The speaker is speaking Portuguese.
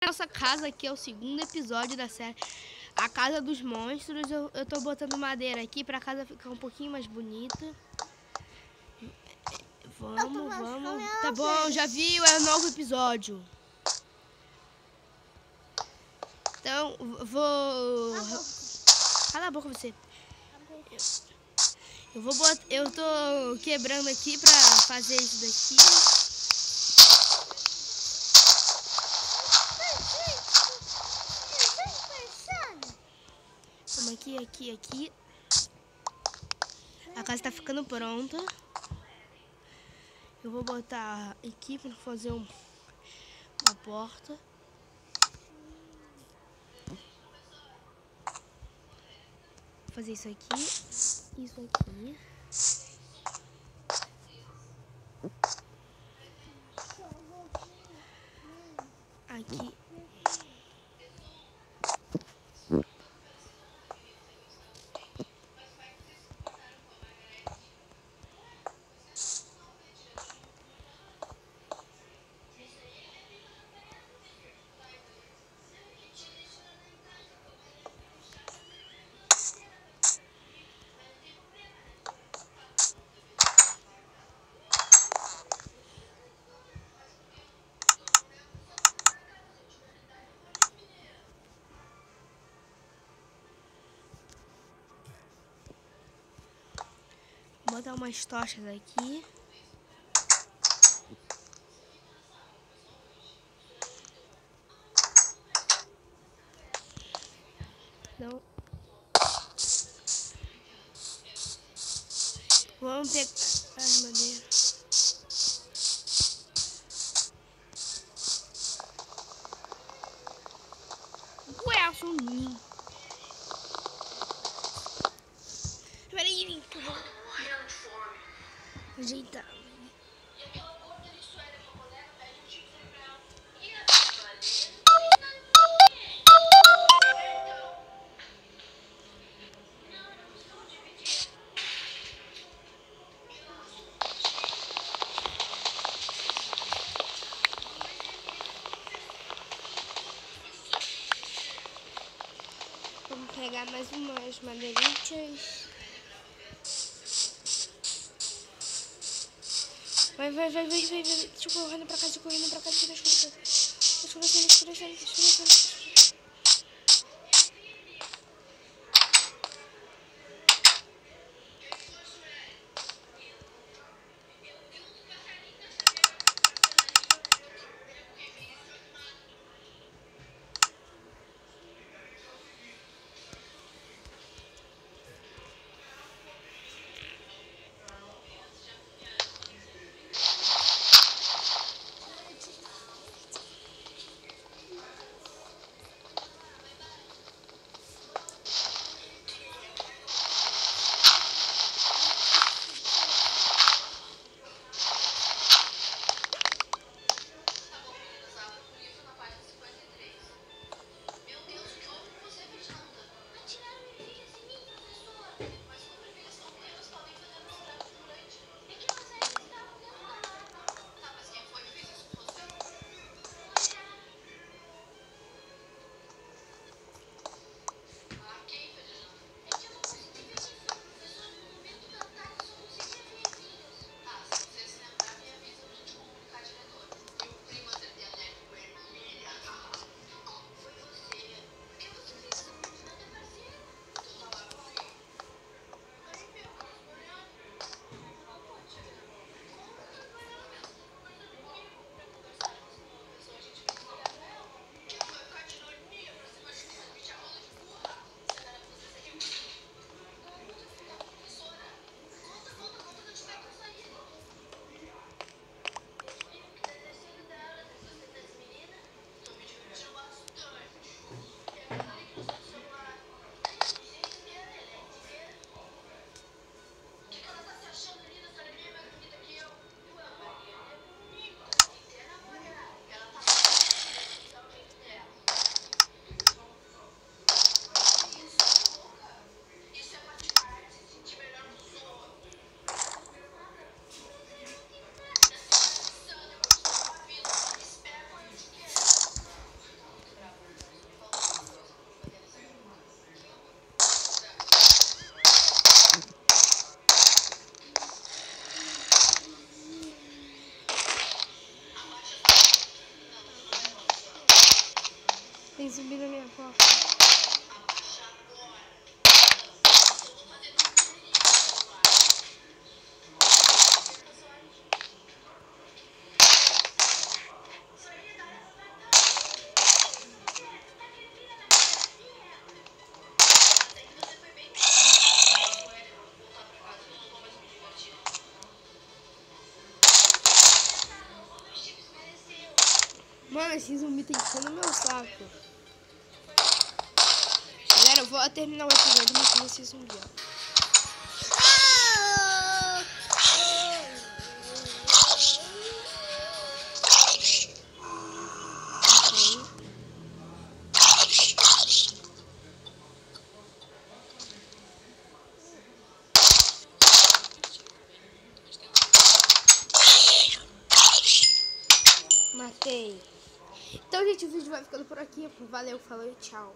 Nossa casa aqui é o segundo episódio da série A Casa dos Monstros. Eu tô botando madeira aqui pra casa ficar um pouquinho mais bonita. Vamos. Tá bom, já viu? É o novo episódio. Então, vou... Cala a boca você. Eu tô quebrando aqui pra fazer isso daqui. Vamos aqui. A casa tá ficando pronta. Eu vou botar aqui pra fazer uma porta. Vou fazer isso aqui. Aqui. Vou botar umas tochas aqui. Não. Vamos pegar as madeiras. Ué, sumiu. Peraí, ajeitar. Vamos pegar mais umas madeiritas. Vai. Deixa eu correndo pra casa, Deixa eu escurecendo. Tem zumbi na minha porta. Mano, esse zumbi tá enchendo meu saco. Galera, eu vou terminar o episódio matando esse zumbi, ó. Matei. Então, gente, o vídeo vai ficando por aqui. Valeu, falou e tchau.